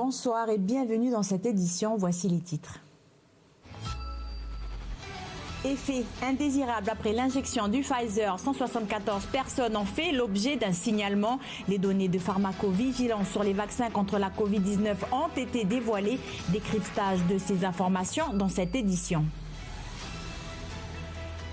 Bonsoir et bienvenue dans cette édition. Voici les titres. Effet indésirable après l'injection du Pfizer, 174 personnes ont fait l'objet d'un signalement. Les données de pharmacovigilance sur les vaccins contre la Covid-19 ont été dévoilées. Décryptage de ces informations dans cette édition.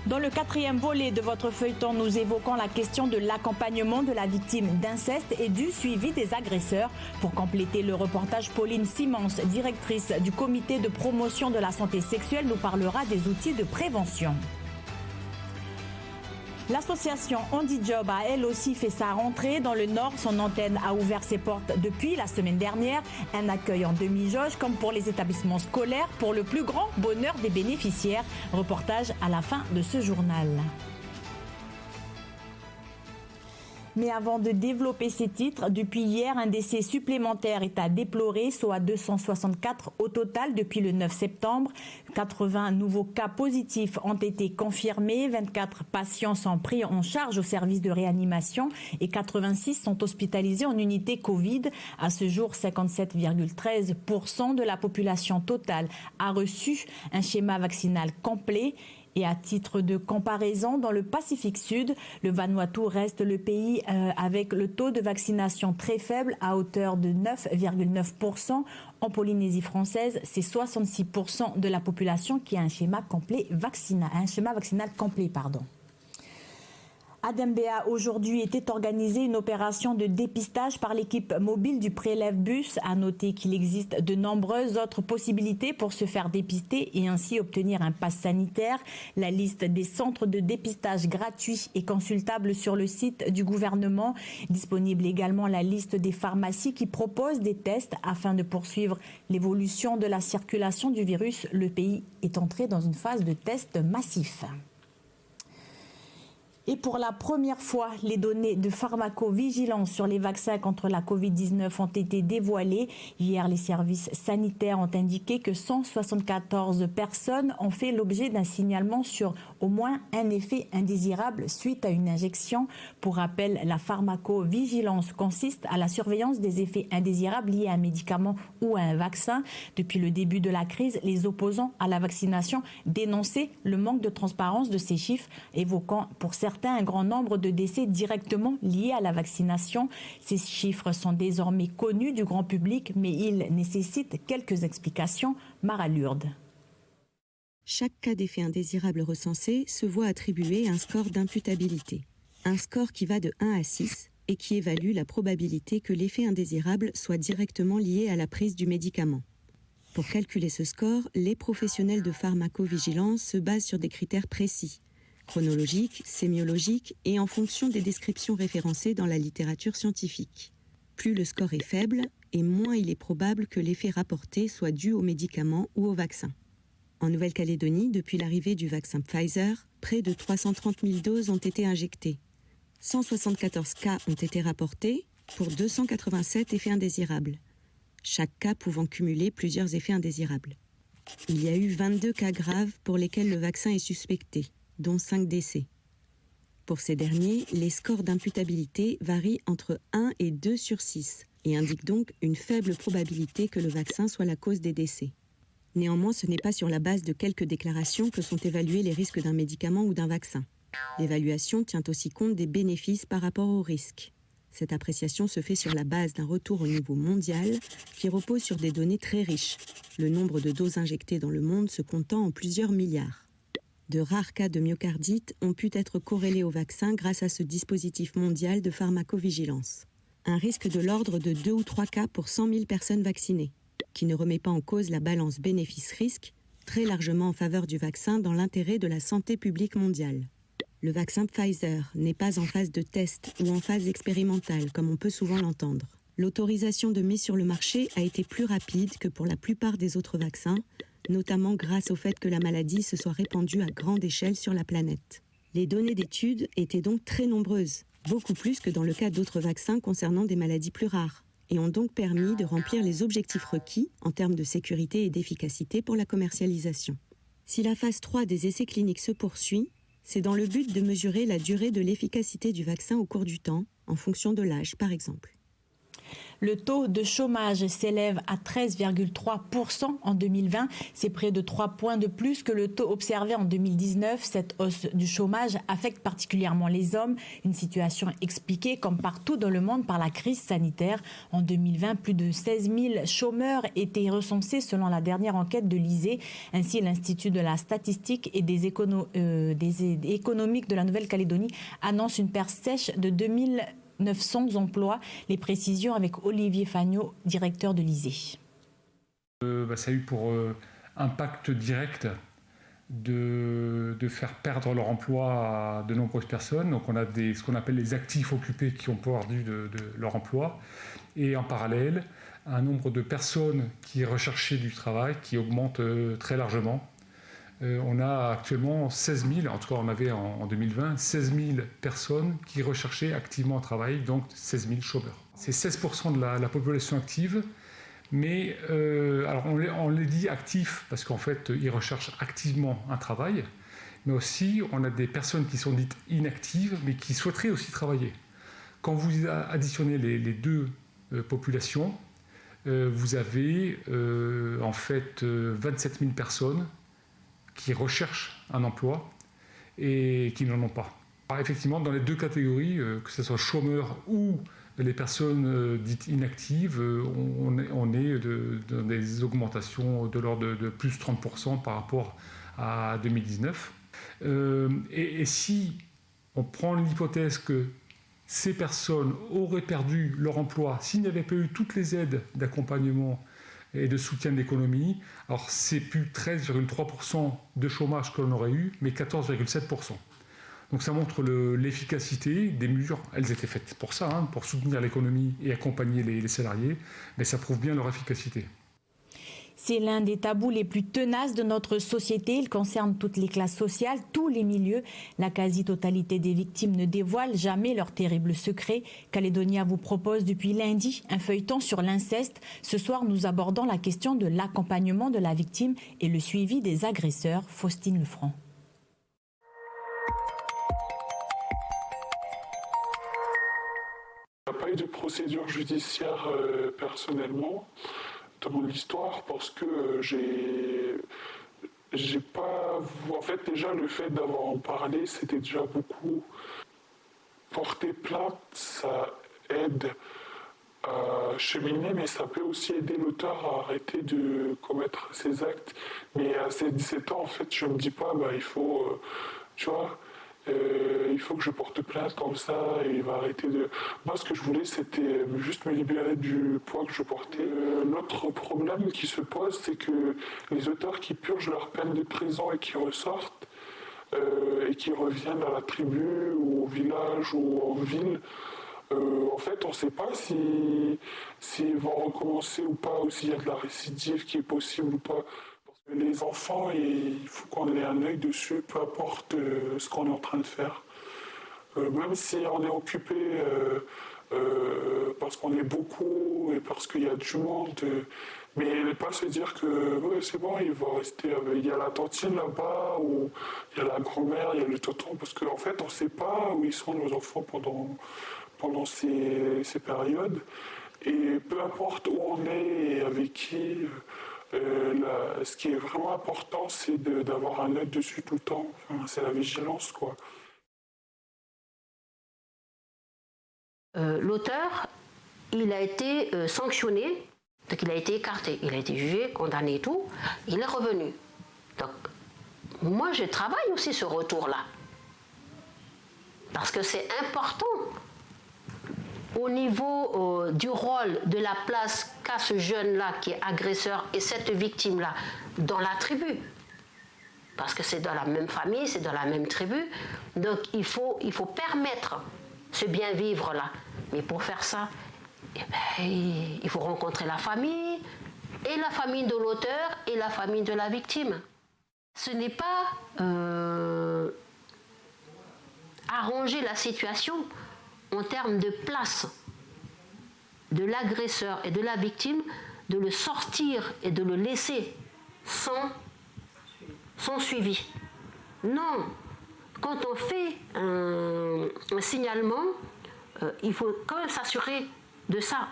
Dans le quatrième volet de votre feuilleton, nous évoquons la question de l'accompagnement de la victime d'inceste et du suivi des agresseurs. Pour compléter le reportage, Pauline Simons, directrice du comité de promotion de la santé sexuelle, nous parlera des outils de prévention. L'association HandiJob a elle aussi fait sa rentrée dans le Nord. Son antenne a ouvert ses portes depuis la semaine dernière. Un accueil en demi-jauge comme pour les établissements scolaires pour le plus grand bonheur des bénéficiaires. Reportage à la fin de ce journal. Mais avant de développer ces titres, depuis hier, un décès supplémentaire est à déplorer, soit 264 au total depuis le 9 septembre. 80 nouveaux cas positifs ont été confirmés, 24 patients sont pris en charge au service de réanimation et 86 sont hospitalisés en unité Covid. À ce jour, 57,13% de la population totale a reçu un schéma vaccinal complet. Et à titre de comparaison, dans le Pacifique Sud, le Vanuatu reste le pays avec le taux de vaccination très faible à hauteur de 9,9%. En Polynésie française, c'est 66% de la population qui a un schéma vaccinal complet. À Dembéa, aujourd'hui était organisée une opération de dépistage par l'équipe mobile du Prélève-Bus. À noter qu'il existe de nombreuses autres possibilités pour se faire dépister et ainsi obtenir un pass sanitaire. La liste des centres de dépistage gratuits est consultable sur le site du gouvernement. Disponible également la liste des pharmacies qui proposent des tests afin de poursuivre l'évolution de la circulation du virus. Le pays est entré dans une phase de tests massifs. Et pour la première fois, les données de pharmacovigilance sur les vaccins contre la Covid-19 ont été dévoilées. Hier, les services sanitaires ont indiqué que 174 personnes ont fait l'objet d'un signalement sur au moins un effet indésirable suite à une injection. Pour rappel, la pharmacovigilance consiste à la surveillance des effets indésirables liés à un médicament ou à un vaccin. Depuis le début de la crise, les opposants à la vaccination dénonçaient le manque de transparence de ces chiffres, évoquant pour certains un grand nombre de décès directement liés à la vaccination. Ces chiffres sont désormais connus du grand public, mais ils nécessitent quelques explications. Mara Lourde. Chaque cas d'effet indésirable recensé se voit attribuer un score d'imputabilité. Un score qui va de 1 à 6 et qui évalue la probabilité que l'effet indésirable soit directement lié à la prise du médicament. Pour calculer ce score, les professionnels de pharmacovigilance se basent sur des critères précis, chronologique, sémiologique et en fonction des descriptions référencées dans la littérature scientifique. Plus le score est faible, et moins il est probable que l'effet rapporté soit dû au médicament ou au vaccin. En Nouvelle-Calédonie, depuis l'arrivée du vaccin Pfizer, près de 330 000 doses ont été injectées. 174 cas ont été rapportés pour 287 effets indésirables, chaque cas pouvant cumuler plusieurs effets indésirables. Il y a eu 22 cas graves pour lesquels le vaccin est suspecté, dont 5 décès. Pour ces derniers, les scores d'imputabilité varient entre 1 et 2 sur 6 et indiquent donc une faible probabilité que le vaccin soit la cause des décès. Néanmoins, ce n'est pas sur la base de quelques déclarations que sont évalués les risques d'un médicament ou d'un vaccin. L'évaluation tient aussi compte des bénéfices par rapport aux risques. Cette appréciation se fait sur la base d'un retour au niveau mondial qui repose sur des données très riches, le nombre de doses injectées dans le monde se comptant en plusieurs milliards. De rares cas de myocardite ont pu être corrélés au vaccin grâce à ce dispositif mondial de pharmacovigilance. Un risque de l'ordre de 2 ou 3 cas pour 100 000 personnes vaccinées, qui ne remet pas en cause la balance bénéfice-risque, très largement en faveur du vaccin dans l'intérêt de la santé publique mondiale. Le vaccin Pfizer n'est pas en phase de test ou en phase expérimentale, comme on peut souvent l'entendre. L'autorisation de mise sur le marché a été plus rapide que pour la plupart des autres vaccins, notamment grâce au fait que la maladie se soit répandue à grande échelle sur la planète. Les données d'études étaient donc très nombreuses, beaucoup plus que dans le cas d'autres vaccins concernant des maladies plus rares, et ont donc permis de remplir les objectifs requis en termes de sécurité et d'efficacité pour la commercialisation. Si la phase 3 des essais cliniques se poursuit, c'est dans le but de mesurer la durée de l'efficacité du vaccin au cours du temps, en fonction de l'âge par exemple. Le taux de chômage s'élève à 13,3% en 2020. C'est près de 3 points de plus que le taux observé en 2019. Cette hausse du chômage affecte particulièrement les hommes, une situation expliquée comme partout dans le monde par la crise sanitaire. En 2020, plus de 16 000 chômeurs étaient recensés selon la dernière enquête de l'ISEE. Ainsi, l'Institut de la statistique et des économiques de la Nouvelle-Calédonie annonce une perte sèche de 2900 emplois. Les précisions avec Olivier Fagnot, directeur de l'ISEE. Ça a eu pour impact direct de faire perdre leur emploi à de nombreuses personnes. Donc on a ce qu'on appelle les actifs occupés qui ont perdu de leur emploi. Et en parallèle, un nombre de personnes qui recherchaient du travail qui augmente très largement. On a actuellement 16 000, en tout cas on avait en 2020, 16 000 personnes qui recherchaient activement un travail, donc 16 000 chômeurs. C'est 16% de la population active, mais alors on les dit actifs parce qu'en fait ils recherchent activement un travail, mais aussi on a des personnes qui sont dites inactives, mais qui souhaiteraient aussi travailler. Quand vous additionnez les deux populations, vous avez en fait 27 000 personnes qui recherchent un emploi et qui n'en ont pas. Alors effectivement, dans les deux catégories, que ce soit chômeurs ou les personnes dites inactives, on est dans des augmentations de l'ordre de plus 30% par rapport à 2019. Et si on prend l'hypothèse que ces personnes auraient perdu leur emploi s'il n'y avait pas eu toutes les aides d'accompagnement et de soutien de l'économie, alors c'est plus 13,3% de chômage que l'on aurait eu, mais 14,7%. Donc ça montre l'efficacité des mesures. Elles étaient faites pour ça, pour soutenir l'économie et accompagner les salariés, mais ça prouve bien leur efficacité. C'est l'un des tabous les plus tenaces de notre société. Il concerne toutes les classes sociales, tous les milieux. La quasi-totalité des victimes ne dévoile jamais leurs terribles secrets. Calédonia vous propose depuis lundi un feuilleton sur l'inceste. Ce soir, nous abordons la question de l'accompagnement de la victime et le suivi des agresseurs. Faustine Lefranc. Il n'y a pas eu de procédure judiciaire personnellement dans mon histoire parce que j'ai pas... En fait, déjà, le fait d'avoir en parlé, c'était déjà beaucoup. Porter plainte, ça aide à cheminer, mais ça peut aussi aider l'auteur à arrêter de commettre ses actes. Mais à ses 17 ans, en fait, je me dis pas, il faut... tu vois, il faut que je porte plainte comme ça et il va arrêter de... Moi, ce que je voulais, c'était juste me libérer du poids que je portais. L'autre problème qui se pose, c'est que les auteurs qui purgent leur peine de prison et qui ressortent et qui reviennent à la tribu ou au village ou en ville, en fait, on ne sait pas s'ils vont recommencer ou pas, ou s'il y a de la récidive qui est possible ou pas. Les enfants, il faut qu'on ait un œil dessus, peu importe ce qu'on est en train de faire. Même si on est occupé parce qu'on est beaucoup et parce qu'il y a du monde, mais ne pas se dire que c'est bon, il va rester. Il y a la tantine là-bas, ou il y a la grand-mère, il y a le tonton, parce qu'en fait, on ne sait pas où ils sont nos enfants pendant ces périodes. Et peu importe où on est et avec qui. Ce qui est vraiment important, c'est d'avoir un œil dessus tout le temps. Enfin, c'est la vigilance, quoi. L'auteur, il a été sanctionné, donc il a été écarté, il a été jugé, condamné et tout, il est revenu. Donc, moi, je travaille aussi ce retour-là. Parce que c'est important au niveau du rôle, de la place qu'a ce jeune-là qui est agresseur et cette victime-là dans la tribu. Parce que c'est dans la même famille, c'est dans la même tribu. Donc il faut permettre ce bien-vivre-là. Mais pour faire ça, il faut rencontrer la famille, et la famille de l'auteur et la famille de la victime. Ce n'est pas arranger la situation en termes de place de l'agresseur et de la victime, de le sortir et de le laisser sans suivi. Non, quand on fait un signalement, il faut quand même s'assurer de ça.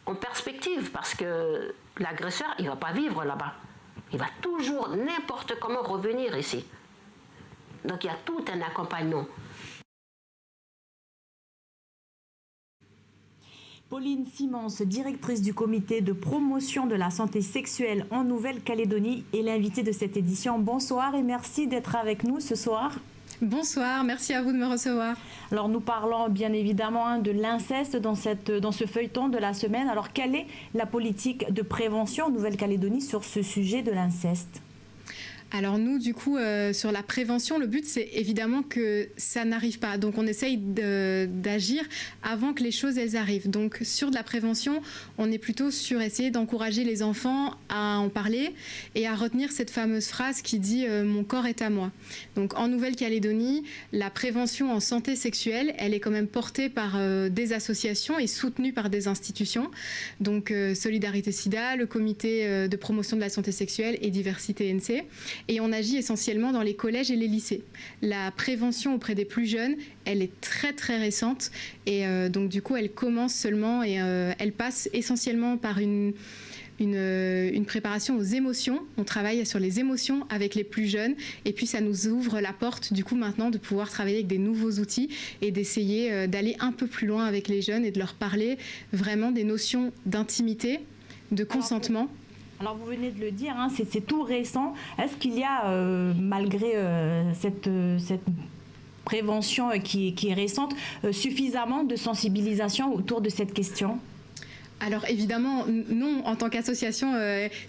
en perspective, parce que l'agresseur, il ne va pas vivre là-bas. Il va toujours, n'importe comment, revenir ici. Donc il y a tout un accompagnement. Pauline Simons, directrice du comité de promotion de la santé sexuelle en Nouvelle-Calédonie, est l'invitée de cette édition. Bonsoir et merci d'être avec nous ce soir. Bonsoir, merci à vous de me recevoir. Alors nous parlons bien évidemment de l'inceste dans ce feuilleton de la semaine. Alors quelle est la politique de prévention en Nouvelle-Calédonie sur ce sujet de l'inceste ? Alors nous, du coup, sur la prévention, le but, c'est évidemment que ça n'arrive pas. Donc on essaye d'agir avant que les choses, elles arrivent. Donc sur de la prévention, on est plutôt sur essayer d'encourager les enfants à en parler et à retenir cette fameuse phrase qui dit « mon corps est à moi ». Donc en Nouvelle-Calédonie, la prévention en santé sexuelle, elle est quand même portée par des associations et soutenue par des institutions. Donc Solidarité Sida, le comité de promotion de la santé sexuelle et Diversité NC. Et on agit essentiellement dans les collèges et les lycées. La prévention auprès des plus jeunes, elle est très très récente et donc du coup elle commence seulement et elle passe essentiellement par une préparation aux émotions. On travaille sur les émotions avec les plus jeunes et puis ça nous ouvre la porte du coup maintenant de pouvoir travailler avec des nouveaux outils et d'essayer d'aller un peu plus loin avec les jeunes et de leur parler vraiment des notions d'intimité, de consentement. Alors vous venez de le dire, hein, c'est tout récent. Est-ce qu'il y a, malgré cette prévention qui est récente, suffisamment de sensibilisation autour de cette question ? Alors évidemment, non, en tant qu'association,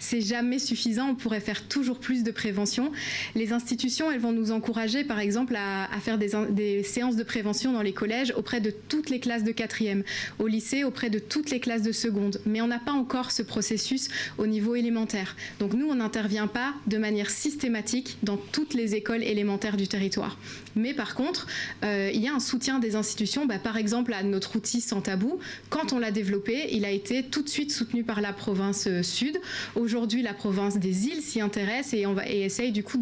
c'est jamais suffisant. On pourrait faire toujours plus de prévention. Les institutions, elles vont nous encourager, par exemple, à faire des séances de prévention dans les collèges auprès de toutes les classes de 4e, au lycée auprès de toutes les classes de seconde. Mais on n'a pas encore ce processus au niveau élémentaire. Donc nous, on n'intervient pas de manière systématique dans toutes les écoles élémentaires du territoire. Mais par contre, il y a un soutien des institutions. Par exemple, à notre outil Sans Tabou, quand on l'a développé, il a été tout de suite soutenu par la province sud. Aujourd'hui, la province des îles s'y intéresse et essaye du coup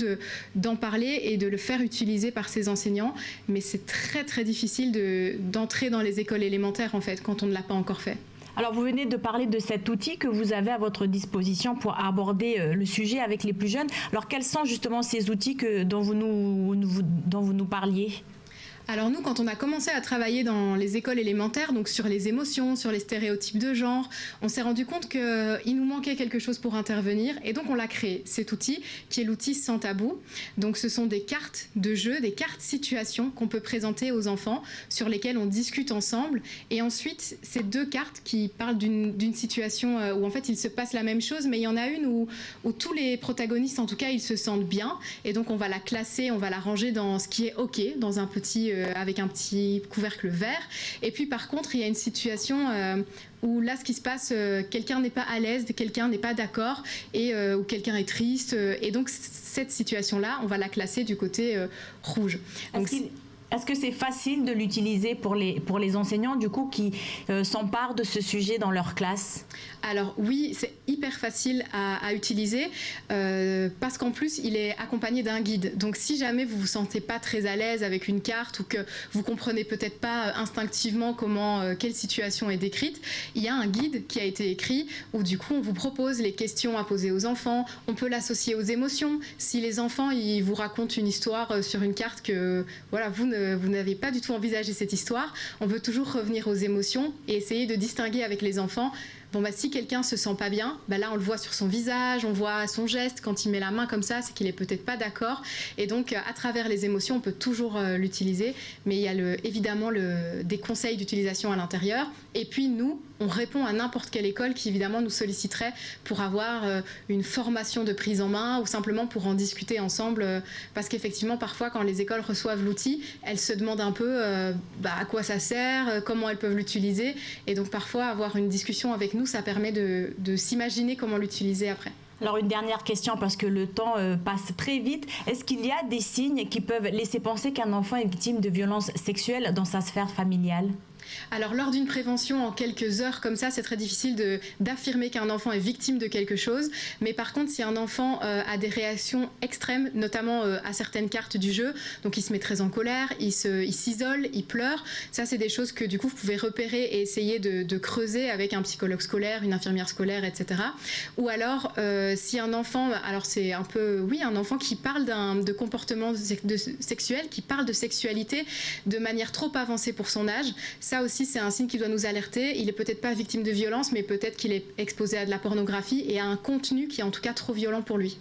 d'en parler et de le faire utiliser par ses enseignants. Mais c'est très très difficile d'entrer dans les écoles élémentaires en fait quand on ne l'a pas encore fait. Alors vous venez de parler de cet outil que vous avez à votre disposition pour aborder le sujet avec les plus jeunes. Alors quels sont justement ces outils dont vous nous parliez ? Alors nous, quand on a commencé à travailler dans les écoles élémentaires, donc sur les émotions, sur les stéréotypes de genre, on s'est rendu compte qu'il nous manquait quelque chose pour intervenir et donc on l'a créé, cet outil qui est l'outil Sans Tabou. Donc ce sont des cartes de jeu, des cartes situations qu'on peut présenter aux enfants sur lesquelles on discute ensemble et ensuite ces deux cartes qui parlent d'une situation où en fait il se passe la même chose mais il y en a une où tous les protagonistes en tout cas ils se sentent bien et donc on va la classer, on va la ranger dans ce qui est OK, dans un petit avec un petit couvercle vert. Et puis par contre, il y a une situation où là, ce qui se passe, quelqu'un n'est pas à l'aise, quelqu'un n'est pas d'accord, et où quelqu'un est triste. Et donc cette situation-là, on va la classer du côté rouge. Donc, est-ce que c'est facile de l'utiliser pour les enseignants du coup qui s'emparent de ce sujet dans leur classe ? Alors oui, c'est hyper facile à utiliser parce qu'en plus, il est accompagné d'un guide. Donc si jamais vous vous sentez pas très à l'aise avec une carte ou que vous comprenez peut-être pas instinctivement quelle situation est décrite, il y a un guide qui a été écrit où du coup on vous propose les questions à poser aux enfants. On peut l'associer aux émotions. Si les enfants ils vous racontent une histoire sur une carte que voilà vous n'avez pas du tout envisagé cette histoire, on peut toujours revenir aux émotions et essayer de distinguer avec les enfants. Bon si quelqu'un se sent pas bien, là on le voit sur son visage, on voit son geste, quand il met la main comme ça, c'est qu'il est peut-être pas d'accord. Et donc à travers les émotions, on peut toujours l'utiliser, mais il y a évidemment des conseils d'utilisation à l'intérieur. Et puis nous, on répond à n'importe quelle école qui évidemment nous solliciterait pour avoir une formation de prise en main ou simplement pour en discuter ensemble, parce qu'effectivement parfois quand les écoles reçoivent l'outil, elles se demandent un peu à quoi ça sert, comment elles peuvent l'utiliser, et donc parfois avoir une discussion avec nous, ça permet de s'imaginer comment l'utiliser après. Alors une dernière question parce que le temps passe très vite. Est-ce qu'il y a des signes qui peuvent laisser penser qu'un enfant est victime de violences sexuelles dans sa sphère familiale ? Alors lors d'une prévention en quelques heures comme ça, c'est très difficile d'affirmer qu'un enfant est victime de quelque chose. Mais par contre, si un enfant a des réactions extrêmes, notamment à certaines cartes du jeu, donc il se met très en colère, il s'isole, il pleure, ça c'est des choses que du coup vous pouvez repérer et essayer de creuser avec un psychologue scolaire, une infirmière scolaire, etc. Ou alors si un enfant, alors c'est un peu, oui, un enfant qui parle de comportement sexuel, qui parle de sexualité de manière trop avancée pour son âge, ça aussi c'est un signe qui doit nous alerter. Il est peut-être pas victime de violence, mais peut-être qu'il est exposé à de la pornographie et à un contenu qui est en tout cas trop violent pour lui.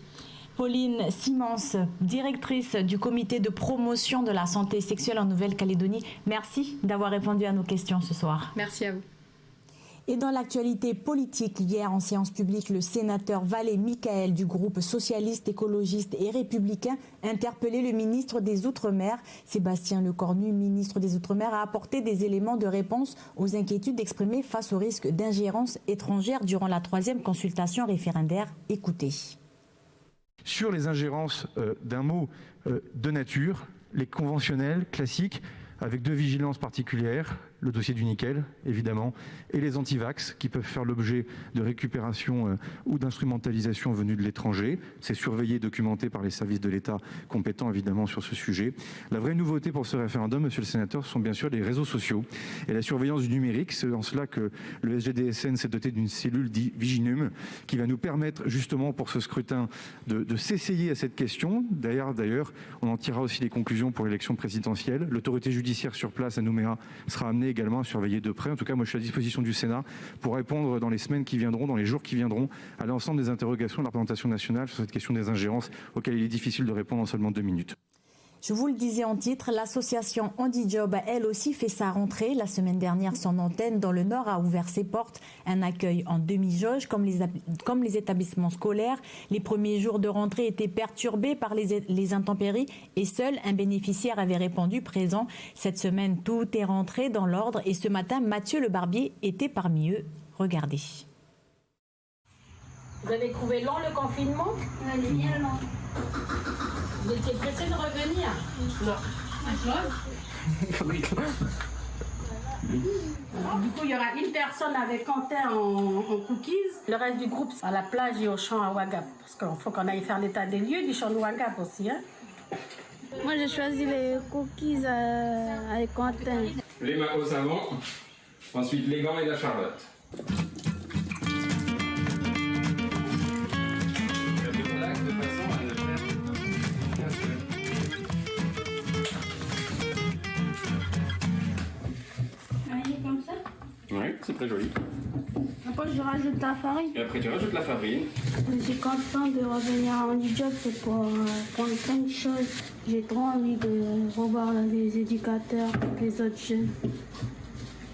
Pauline Simons, directrice du comité de promotion de la santé sexuelle en Nouvelle-Calédonie, merci d'avoir répondu à nos questions ce soir. Merci à vous. Et dans l'actualité politique, hier en séance publique, le sénateur Valé Michael du groupe socialiste, écologiste et républicain interpellé le ministre des Outre-mer. Sébastien Lecornu, ministre des Outre-mer, a apporté des éléments de réponse aux inquiétudes exprimées face au risque d'ingérence étrangère durant la 3e consultation référendaire. Écoutez. Sur les ingérences d'un mot de nature, les conventionnels classiques, avec 2 vigilances particulières, le dossier du nickel, évidemment, et les antivax, qui peuvent faire l'objet de récupération ou d'instrumentalisation venue de l'étranger. C'est surveillé et documenté par les services de l'État compétents, évidemment, sur ce sujet. La vraie nouveauté pour ce référendum, monsieur le sénateur, ce sont bien sûr les réseaux sociaux et la surveillance du numérique. C'est en cela que le SGDSN s'est doté d'une cellule dite Viginum, qui va nous permettre, justement, pour ce scrutin, de s'essayer à cette question. D'ailleurs, on en tirera aussi les conclusions pour l'élection présidentielle. L'autorité judiciaire sur place à Nouméa sera amenée également à surveiller de près. En tout cas, moi, je suis à disposition du Sénat pour répondre dans les semaines qui viendront, dans les jours qui viendront, à l'ensemble des interrogations de la représentation nationale sur cette question des ingérences auxquelles il est difficile de répondre en seulement 2 minutes. Je vous le disais en titre, l'association Handijob a elle aussi fait sa rentrée. La semaine dernière, son antenne dans le Nord a ouvert ses portes. Un accueil en demi-jauge, comme les établissements scolaires. Les premiers jours de rentrée étaient perturbés par les intempéries et seul un bénéficiaire avait répondu présent. Cette semaine, tout est rentré dans l'ordre et ce matin, Mathieu Le Barbier était parmi eux. Regardez. Vous avez trouvé long le confinement? Oui, bien long. Vous étiez pressé de revenir? Non. Oui. Alors, du coup, il y aura une personne avec Quentin en cookies. Le reste du groupe à la plage et au champ à Ouagap. Parce qu'il faut qu'on aille faire l'état des lieux du champ de Ouagap aussi. Hein. Moi, j'ai choisi les cookies avec Quentin. Les mains au savon, ensuite les gants et la charlotte. Comme ça. Oui, c'est très joli. Après, je rajoute la farine. Et après, tu rajoutes la farine. Je suis content de revenir à Handijob, c'est pour prendre plein de choses. J'ai trop envie de revoir les éducateurs, les autres jeunes,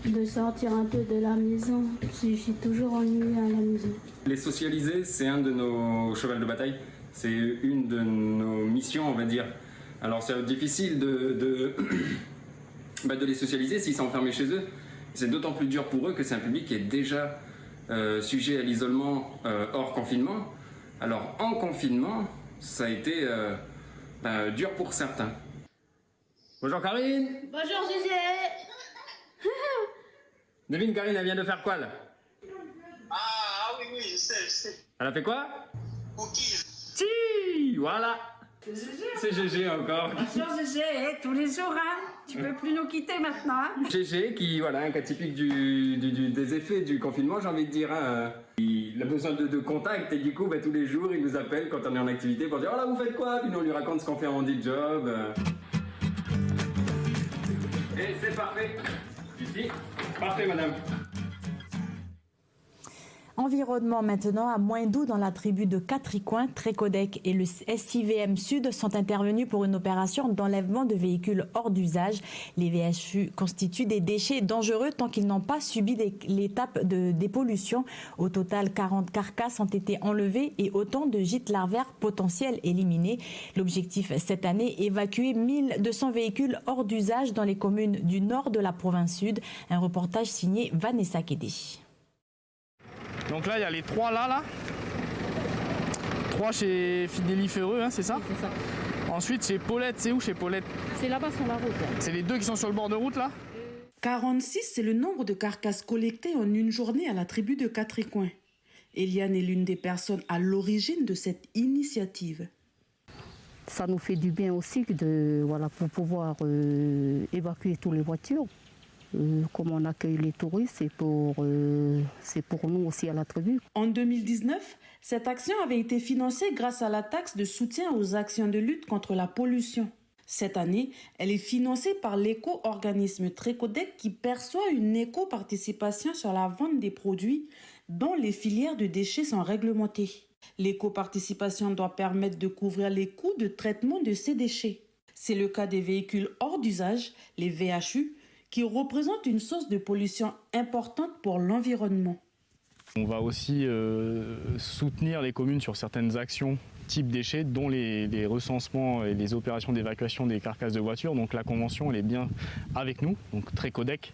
de sortir un peu de la maison. Je suis toujours ennuyée à la maison. Les socialiser, c'est un de nos chevals de bataille. C'est une de nos missions, on va dire. Alors, c'est difficile de les socialiser s'ils sont enfermés chez eux. C'est d'autant plus dur pour eux que c'est un public qui est déjà sujet à l'isolement hors confinement. Alors en confinement, ça a été dur pour certains. Bonjour Karine. Bonjour José. Devine Karine, elle vient de faire quoi là? Ah oui, je sais. Elle a fait quoi? Cookies. Si, voilà. C'est GG encore. Bonjour GG, tous les jours, hein. Tu peux plus nous quitter maintenant. Hein. GG qui, voilà, un cas typique des effets du confinement, j'ai envie de dire. Hein. Il a besoin de contact et du coup, tous les jours, il nous appelle quand on est en activité pour dire « Oh là, vous faites quoi ?» Puis nous, on lui raconte ce qu'on fait en Handijob. Et c'est parfait. Ici. Parfait, madame. Environnement maintenant, à Moindou, dans la tribu de Catricoin, Trécodec et le SIVM Sud sont intervenus pour une opération d'enlèvement de véhicules hors d'usage. Les VHU constituent des déchets dangereux tant qu'ils n'ont pas subi l'étape de dépollution. Au total, 40 carcasses ont été enlevées et autant de gîtes larvaires potentiels éliminés. L'objectif cette année, évacuer 1200 véhicules hors d'usage dans les communes du nord de la province sud. Un reportage signé Vanessa Kédé. Donc là, il y a les 3 là. 3 chez Fidélifereux, hein, c'est ça? Oui, c'est ça. Ensuite, chez Paulette, c'est où chez Paulette? C'est là-bas sur la route. C'est les 2 qui sont sur le bord de route là? 46, c'est le nombre de carcasses collectées en une journée à la tribu de Quatre-Coins. Eliane est l'une des personnes à l'origine de cette initiative. Ça nous fait du bien aussi pour pouvoir évacuer toutes les voitures. Comme on accueille les touristes, c'est pour nous aussi à la tribu. En 2019, cette action avait été financée grâce à la taxe de soutien aux actions de lutte contre la pollution. Cette année, elle est financée par l'éco-organisme Trécodec qui perçoit une éco-participation sur la vente des produits dont les filières de déchets sont réglementées. L'éco-participation doit permettre de couvrir les coûts de traitement de ces déchets. C'est le cas des véhicules hors d'usage, les VHU, qui représentent une source de pollution importante pour l'environnement. On va aussi soutenir les communes sur certaines actions type déchets, dont les recensements et les opérations d'évacuation des carcasses de voitures. Donc la convention, elle est bien avec nous. Donc Trécodec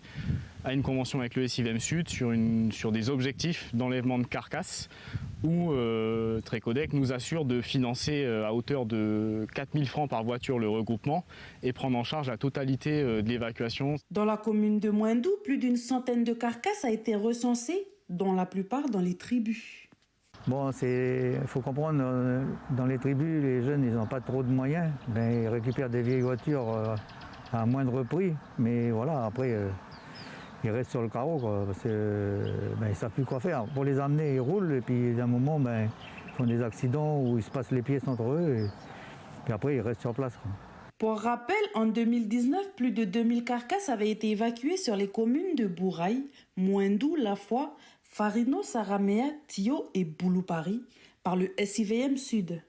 a une convention avec le SIVM Sud sur des objectifs d'enlèvement de carcasses où Trécodec nous assure de financer à hauteur de 4 000 francs par voiture le regroupement et prendre en charge la totalité de l'évacuation. Dans la commune de Moindou, plus d'une centaine de carcasses a été recensée, dont la plupart dans les tribus. Bon, il faut comprendre, dans les tribus, les jeunes, ils n'ont pas trop de moyens. Ils récupèrent des vieilles voitures à moindre prix. Mais voilà, après, ils restent sur le carreau, parce qu'ils ne savent plus quoi faire. Pour les amener, ils roulent, et puis d'un moment, ils font des accidents où ils se passent les pièces entre eux, et puis après, ils restent sur place. Pour rappel, en 2019, plus de 2000 carcasses avaient été évacuées sur les communes de Bouraï, Moindou, Lafoy, Farino, Saramea, Tio et Bouloupari par le SIVM Sud.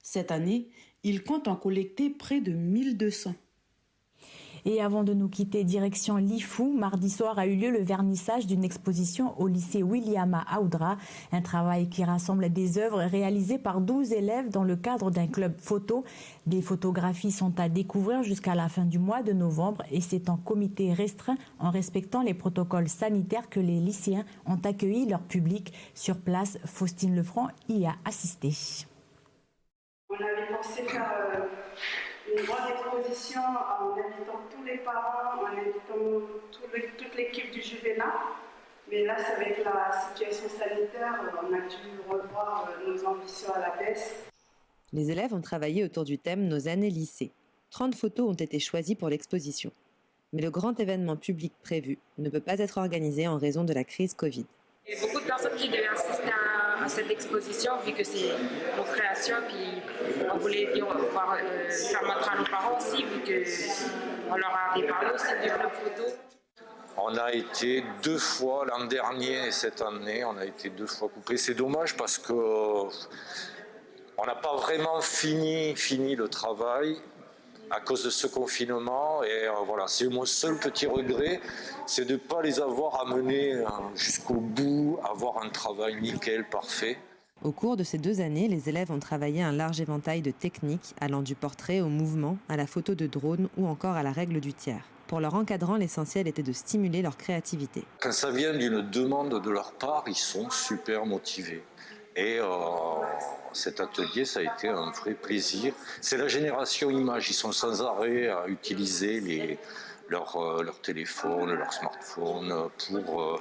Cette année, il compte en collecter près de 1200. Et avant de nous quitter, direction Lifou, mardi soir a eu lieu le vernissage d'une exposition au lycée William à Aoudra, un travail qui rassemble des œuvres réalisées par 12 élèves dans le cadre d'un club photo. Des photographies sont à découvrir jusqu'à la fin du mois de novembre et c'est en comité restreint en respectant les protocoles sanitaires que les lycéens ont accueilli leur public. Sur place, Faustine Lefranc y a assisté. On avait pensé faire une grande exposition en invitant tous les parents, en invitant toute l'équipe du Juvénat. Mais là, avec la situation sanitaire, on a dû revoir nos ambitions à la baisse. Les élèves ont travaillé autour du thème « Nos années lycée ». 30 photos ont été choisies pour l'exposition. Mais le grand événement public prévu ne peut pas être organisé en raison de la crise Covid. Il y a beaucoup de personnes qui devaient assister à cette exposition, vu que c'est nos créations, puis on voulait pouvoir faire montrer à nos parents aussi, vu qu'on leur avait parlé aussi du club photo. On a été 2 fois l'an dernier et cette année, on a été 2 fois coupés. C'est dommage parce que on n'a pas vraiment fini le travail à cause de ce confinement. Et voilà, c'est mon seul petit regret, c'est de ne pas les avoir amenés jusqu'au bout, avoir un travail nickel, parfait. Au cours de ces 2 années, les élèves ont travaillé un large éventail de techniques allant du portrait au mouvement, à la photo de drone ou encore à la règle du tiers. Pour leur encadrant, l'essentiel était de stimuler leur créativité. Quand ça vient d'une demande de leur part, ils sont super motivés. Et cet atelier, ça a été un vrai plaisir. C'est la génération image. Ils sont sans arrêt à utiliser leur téléphone, leur smartphone pour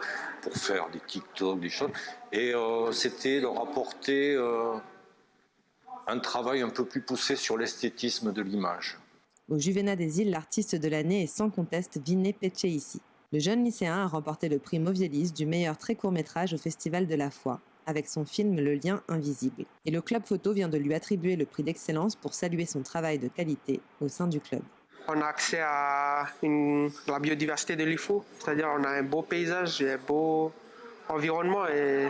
faire des TikTok, des choses. Et c'était leur apporter un travail un peu plus poussé sur l'esthétisme de l'image. Au Juvénat des Îles, l'artiste de l'année est sans conteste Viné Pecheissi. Le jeune lycéen a remporté le prix Movielis du meilleur très court-métrage au Festival de la Foi, avec son film Le Lien Invisible. Et le club photo vient de lui attribuer le prix d'excellence pour saluer son travail de qualité au sein du club. On a accès à la biodiversité de l'IFO, c'est-à-dire on a un beau paysage, un beau environnement et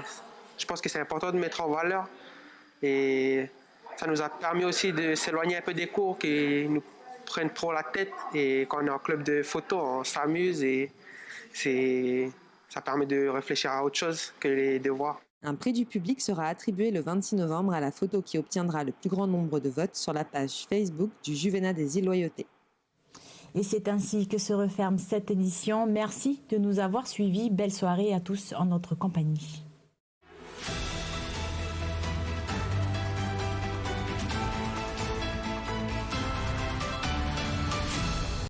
je pense que c'est important de mettre en valeur. Et ça nous a permis aussi de s'éloigner un peu des cours qui nous prennent trop la tête et quand on est en club de photo, on s'amuse et ça permet de réfléchir à autre chose que les devoirs. Un prix du public sera attribué le 26 novembre à la photo qui obtiendra le plus grand nombre de votes sur la page Facebook du Juvénat des Îles Loyauté. Et c'est ainsi que se referme cette édition. Merci de nous avoir suivis. Belle soirée à tous en notre compagnie.